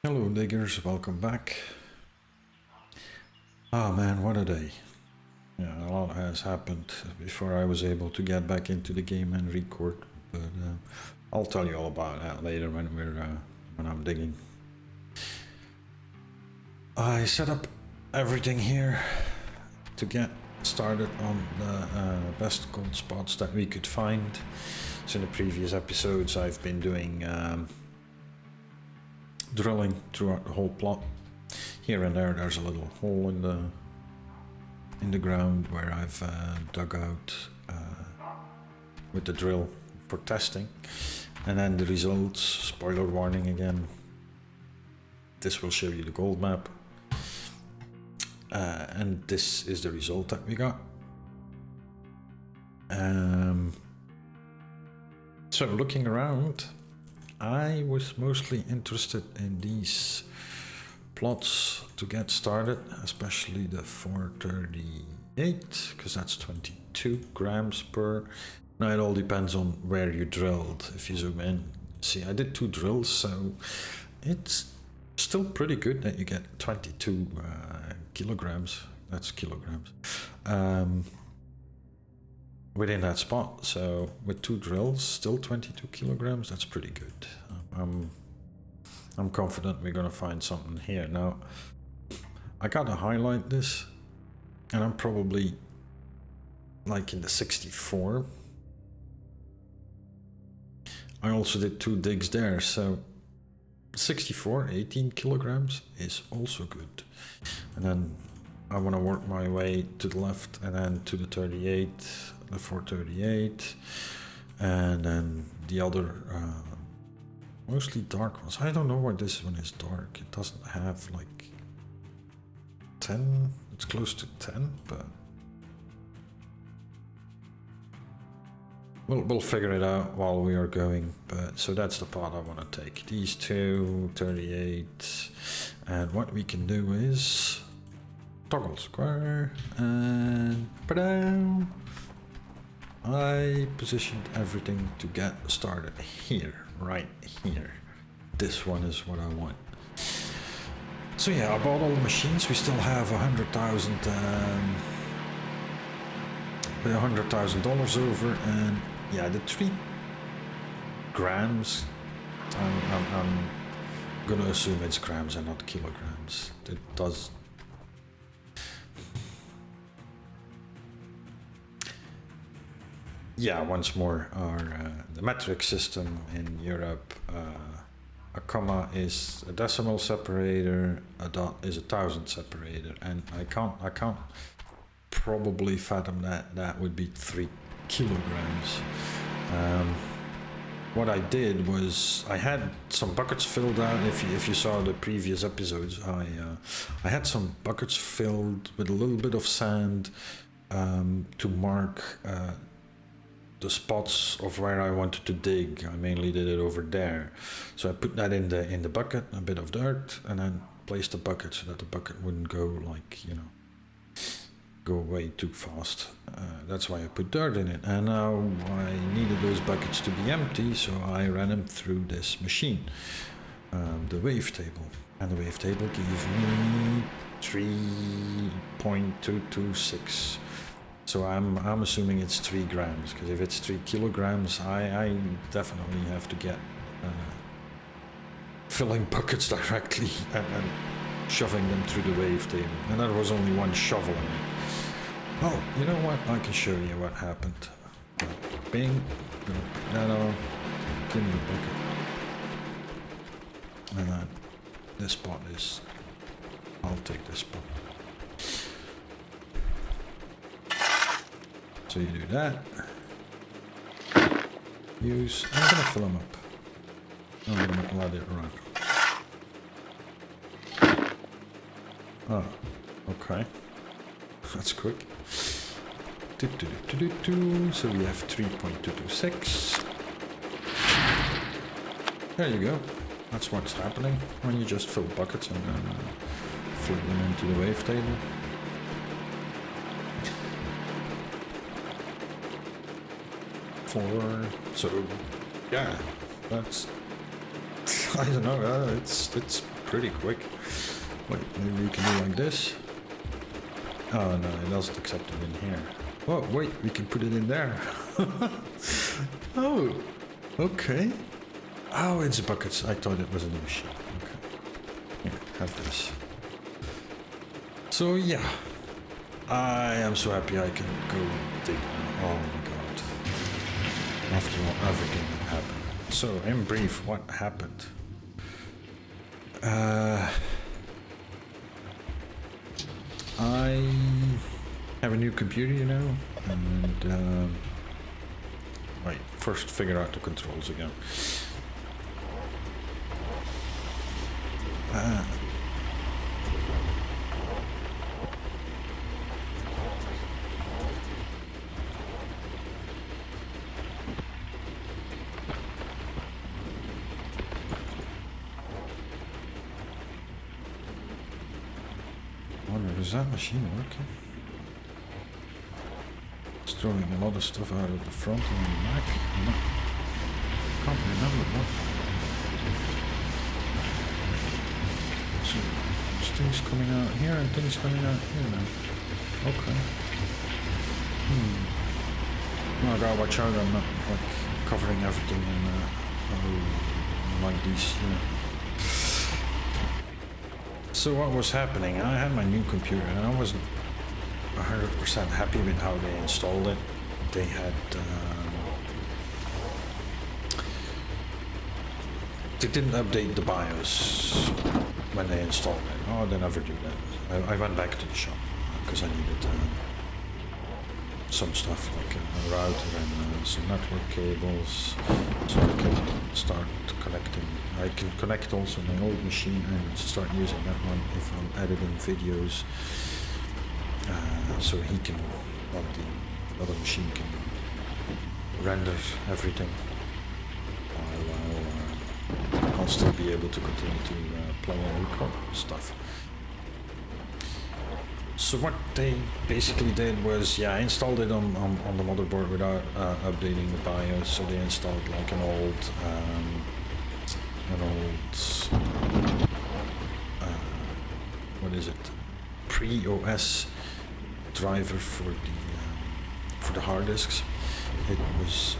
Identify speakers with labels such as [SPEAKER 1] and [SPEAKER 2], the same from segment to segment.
[SPEAKER 1] Hello diggers, welcome back. Oh man, what a day. Yeah, a lot has happened before I was able to get back into the game and record, but I'll tell you all about that later when I'm digging. I set up everything here to get started on the best gold spots that we could find. So in the previous episodes I've been doing drilling throughout the whole plot. Here and there's a little hole in the ground where I've dug out with the drill for testing, and then the results. Spoiler warning again, this will show you the gold map, and this is the result that we got. So looking around, I was mostly interested in these plots to get started, especially the 438, because that's 22 grams per. Now it all depends on where you drilled. If you zoom in, see I did 2 drills, so it's still pretty good that you get 22 kilograms. That's kilograms within that spot. So with 2 drills, still 22 kilograms. That's pretty good. I'm confident we're gonna find something here. Now I gotta highlight this, and I'm probably like in the 64. I also did 2 digs there, so 64, 18 kilograms is also good. And then I want to work my way to the left and then to the 38, the 438, and then the other mostly dark ones. I don't know why this one is dark. It doesn't have like 10. It's close to 10, but we'll figure it out while we are going. But so that's the part I want to take. These 2, 38, and what we can do is toggle square and ba-da! I positioned everything to get started here, right here. This one is what I want. So yeah, I bought all the machines. We still have $100,000 over, and yeah, the 3 grams. I'm gonna assume it's grams and not kilograms. It does. Yeah, once more, the metric system in Europe, a comma is a decimal separator, a dot is a thousand separator, and I can't probably fathom that would be 3 kilograms. What I did was I had some buckets filled out. If you saw the previous episodes, I had some buckets filled with a little bit of sand to mark the spots of where I wanted to dig. I mainly did it over there, so I put that in the bucket, a bit of dirt, and then placed the bucket so that the bucket wouldn't go like, you know, go away too fast. That's why I put dirt in it, and now I needed those buckets to be empty, so I ran them through this machine, the wavetable, and the wavetable gave me 3.226. So I'm assuming it's 3 grams, because if it's 3 kilograms, I definitely have to get filling buckets directly and shoving them through the wavetable. And there was only one shovel in it. Oh, you know what? I can show you what happened. Bing, gonna put that on, give me the bucket. And then this spot is, I'll take this spot. So you do that. Use. I'm gonna fill them up. I'm gonna let it run. Oh, okay. That's quick. So we have 3.226. There you go. That's what's happening when you just fill buckets and then fill them into the wavetable. So yeah, that's, I don't know, it's pretty quick. Wait, maybe we can do like this. Oh no, it doesn't accept it in here. Oh wait, we can put it in there. Oh, okay. Oh, it's buckets. I thought it was a new machine. Okay. Here, have this. So yeah, I am so happy I can go dig. Oh my god. After all, everything that happened. So, in brief, what happened? I have a new computer, you know, and right, first figure out the controls again. Is that machine working? It's throwing a lot of stuff out of the front and the back. No, can't remember what. So things coming out here and things coming out here now. Okay. No, I gotta watch out. I'm not like covering everything in like these. So what was happening? I had my new computer and I wasn't 100% happy with how they installed it. They had they didn't update the BIOS when they installed it. Oh, they never do that. I went back to the shop because I needed some stuff like a router and some network cables, so I can start connecting. I can connect also my old machine and start using that one if I'm editing videos, so he can, well, the other machine can render everything while I'll still be able to continue to play and record stuff. So what they basically did was, yeah, I installed it on the motherboard without updating the BIOS. So they installed like an old what is it? Pre-OS driver for the hard disks. It was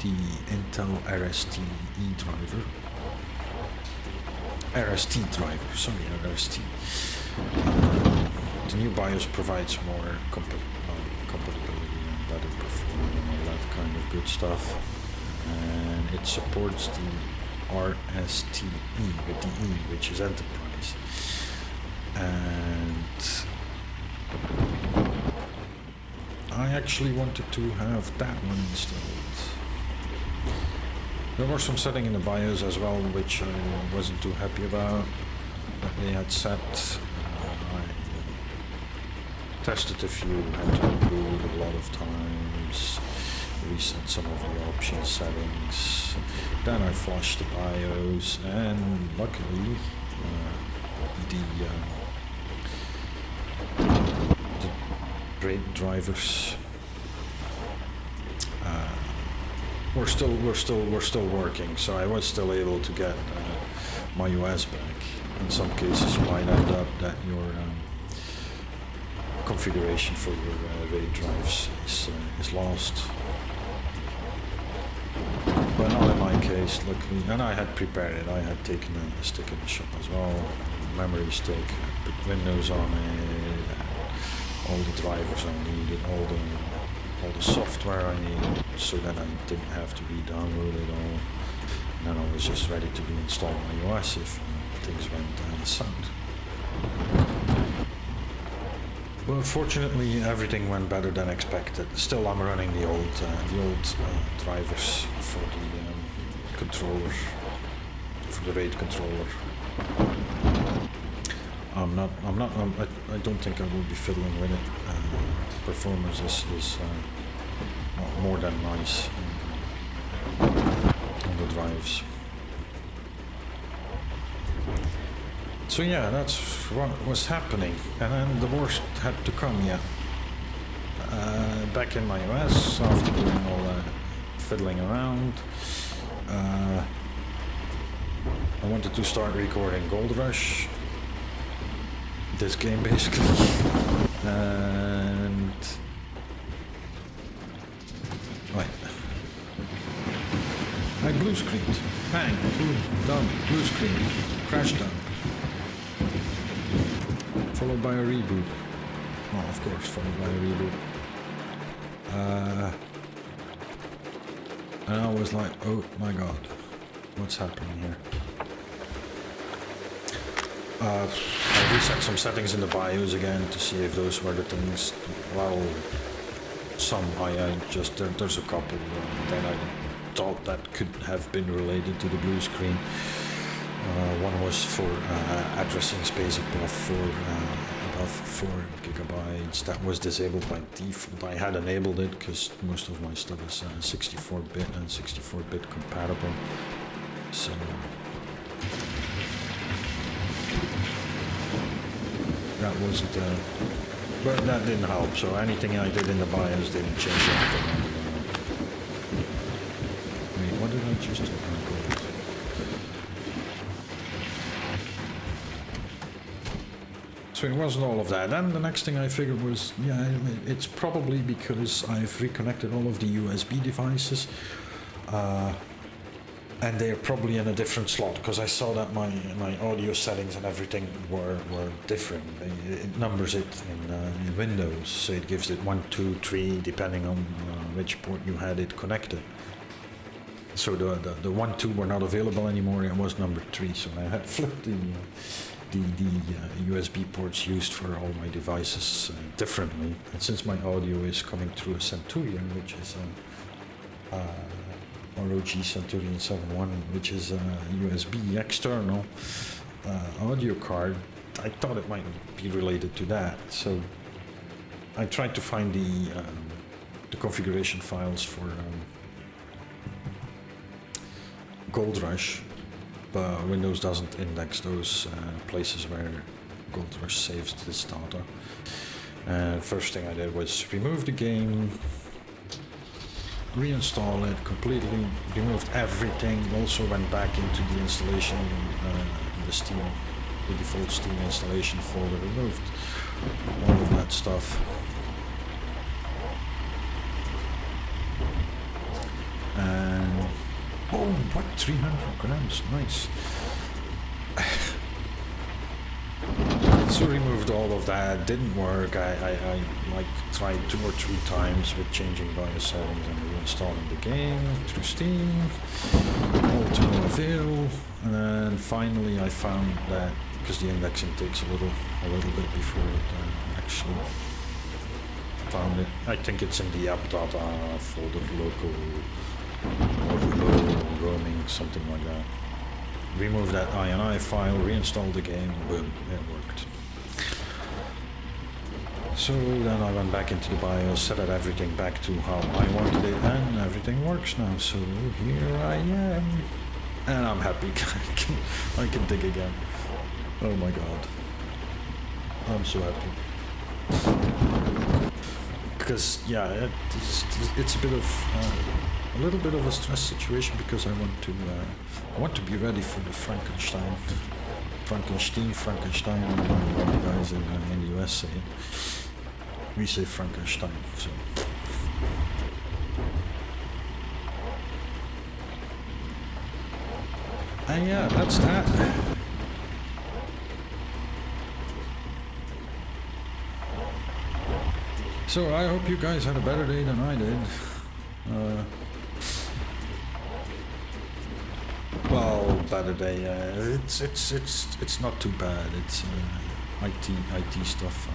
[SPEAKER 1] the Intel RST-E driver. RST. The new BIOS provides more compatibility and better performance and all that kind of good stuff, and it supports the RST-E with the E, which is Enterprise, and I actually wanted to have that one installed. There were some settings in the BIOS as well which I wasn't too happy about that they had set. I tested a few, had to reboot a lot of times, reset some of the option settings, then I flushed the BIOS, and luckily the RAID drivers we're still working, so I was still able to get my US back. In some cases, you might end up that your configuration for your RAID drives is lost, but not in my case, luckily. And I had prepared it. I had taken a stick in the shop as well, memory stick, put Windows on it, all the drivers I needed, all the software I needed, so that I didn't have to re-download it all. And then I was just ready to reinstall my OS if things went south. Well, fortunately, everything went better than expected. Still, I'm running the old drivers for the controller, for the RAID controller. I don't think I will be fiddling with it. Performance is more than nice on the drives. So yeah, that's what was happening, and then the worst had to come. Yeah, back in my OS after doing all that fiddling around. I wanted to start recording Gold Rush, this game basically, and right. I blue screened. Bang, boom, done, blue screen, crash done. Followed by a reboot. Oh, of course, followed by a reboot. And I was like, oh my god, what's happening here? I reset some settings in the BIOS again to see if those were the things. Well, some I just there's a couple that I thought that could have been related to the blue screen. One was for addressing space above 4 gigabytes. That was disabled by default. I had enabled it because most of my stuff is 64-bit and 64-bit compatible. So that wasn't, but that didn't help. So anything I did in the BIOS didn't change anything. Wait, what did I just do? So it wasn't all of that. Then the next thing I figured was, yeah, it's probably because I've reconnected all of the USB devices, and they're probably in a different slot, because I saw that my audio settings and everything were different. It numbers it in Windows, so it gives it 1, 2, 3, depending on which port you had it connected. So the 1, 2 were not available anymore. It was number 3, so I had flipped the USB ports used for all my devices differently. And since my audio is coming through a Centurion, which is ROG Centurion 7.1, which is a USB external audio card, I thought it might be related to that. So I tried to find the configuration files for Gold Rush, but Windows doesn't index those places where Gold Rush saves this data. First thing I did was remove the game, reinstall it completely, removed everything, also went back into the installation, the default Steam installation folder, removed all of that stuff. And oh, what, 300 grams, nice. So removed all of that, didn't work. I like tried 2 or 3 times with changing BIOS settings and reinstalling the game through Steam, all to no avail. And then finally I found that, because the indexing takes a little bit before it actually found it. I think it's in the app data folder, local roaming, something like that. Remove that INI file, reinstall the game, boom, it worked. So then I went back into the BIOS, set everything back to how I wanted it, and everything works now. So here I am, and I'm happy. I can dig again. Oh my god, I'm so happy. Because yeah, it's a bit of a little bit of a stress situation, because I want to be ready for the Frankenstein, what the guys in the US say. We say Frankenstein, so. And yeah, that's that. So I hope you guys had a better day than I did. Well, better day. It's not too bad. It's IT stuff.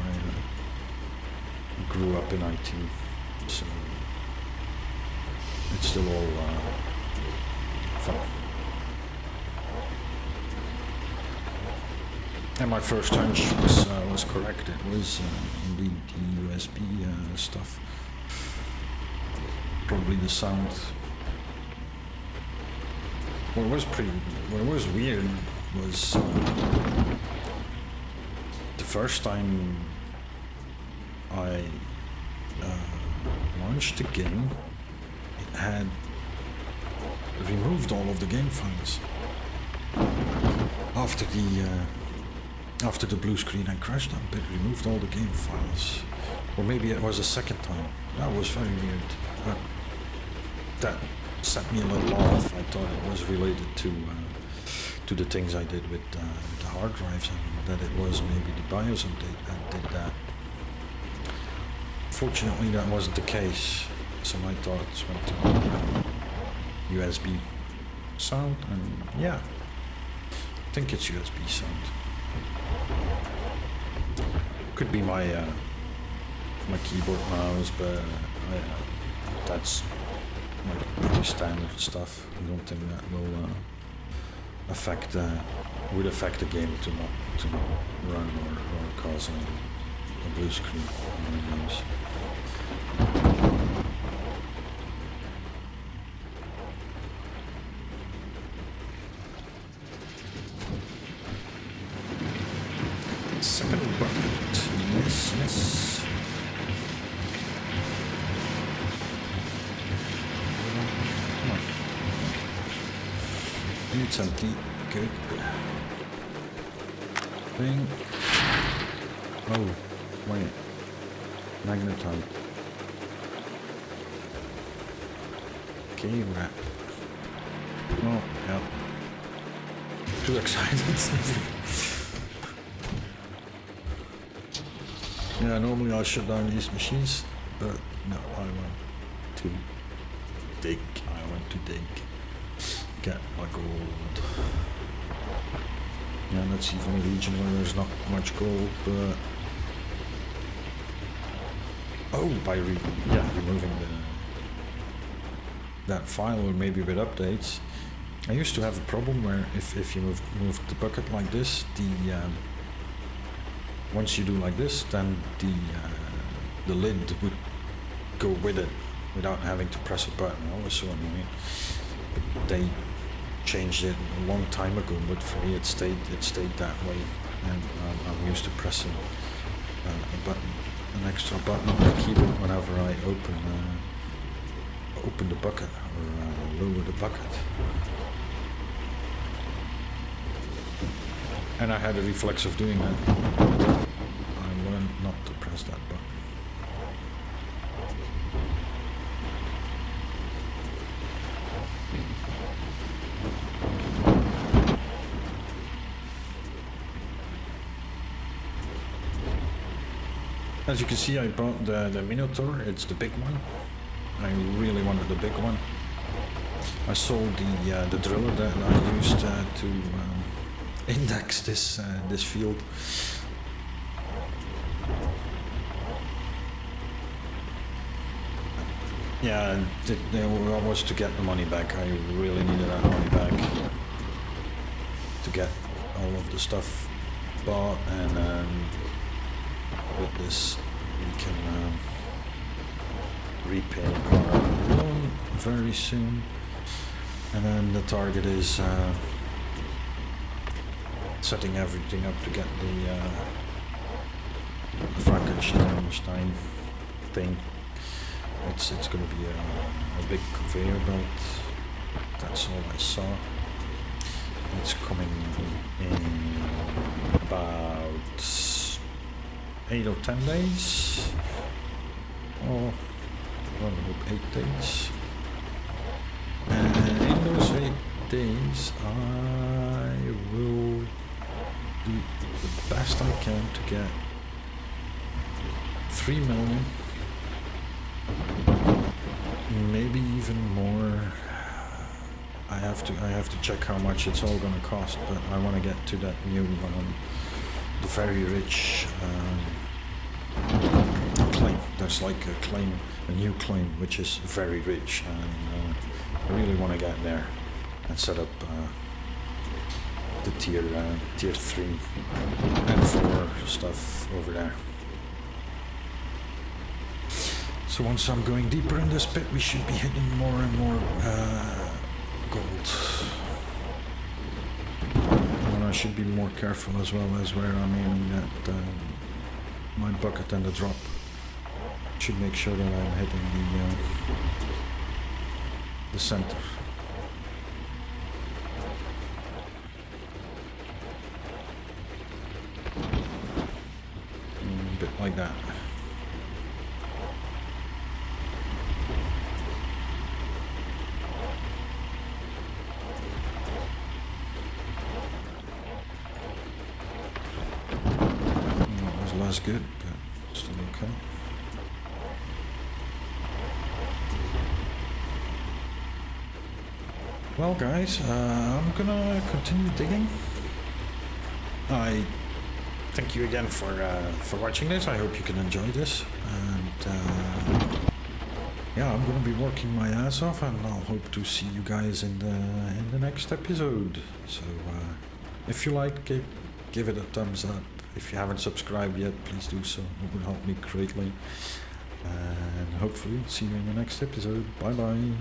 [SPEAKER 1] I grew up in IT, so it's still all fun. And my first hunch was correct. It was indeed the USB stuff. Probably the sound. What was weird was the first time I launched the game, it had removed all of the game files. after the blue screen I crashed a bit, removed all the game files. Or maybe it was a second time. That was very weird. But that set me a little off. I thought it was related to the things I did with the hard drives, and that it was maybe the BIOS update that did that. Fortunately, that wasn't the case. So my thoughts went to USB sound, and yeah, I think it's USB sound. Could be my my keyboard mouse, but that's pretty standard stuff. I don't think that will would affect the game to not run or cause a blue screen on the games. Second bucket, yes. Come on. It's empty, good. Thing. Oh, wait. Magnetite. Okay, wrap. Oh, yeah. Too excited. Yeah, normally I'll shut down these machines, but no, I want to dig. Get my gold. Yeah, that's even a region where there's not much gold, but... Oh, by removing that file, or maybe with updates. I used to have a problem where if you move the bucket like this, once you do like this, then the lid would go with it without having to press a button. That was so annoying. They changed it a long time ago, but for me it stayed that way, and I'm used to pressing an extra button on the keyboard whenever I open the bucket or lower the bucket. And I had a reflex of doing that. I learned not to press that button. As you can see, I bought the Minotaur. It's the big one. I really wanted the big one. I sold the driller that I used to index this field. Yeah, it was to get the money back. I really needed that money back to get all of the stuff bought, and with this we can repay our loan very soon. And then the target is setting everything up to get the Frankenstein thing. It's going to be a big conveyor belt. That's all I saw. It's coming in about 8 or 10 days. Or I hope 8 days. And in those 8 days I will do the best I can to get 3 million, maybe even more. I have to check how much it's all gonna cost, but I want to get to that new the very rich claim. There's like a new claim which is very rich, and I really want to get there and set up the tier 3 and 4 stuff over there. So once I'm going deeper in this pit, we should be hitting more and more gold. And I should be more careful as well as where I'm aiming at my bucket and the drop. Should make sure that I'm hitting the center. that. That was less good, but still okay. Well guys, I'm gonna continue digging. I thank you again for watching this. I hope you can enjoy this, and yeah, I'm gonna be working my ass off, and I'll hope to see you guys in the next episode. So if you like, give it a thumbs up. If you haven't subscribed yet, please do so. It would help me greatly. And hopefully see you in the next episode. Bye bye.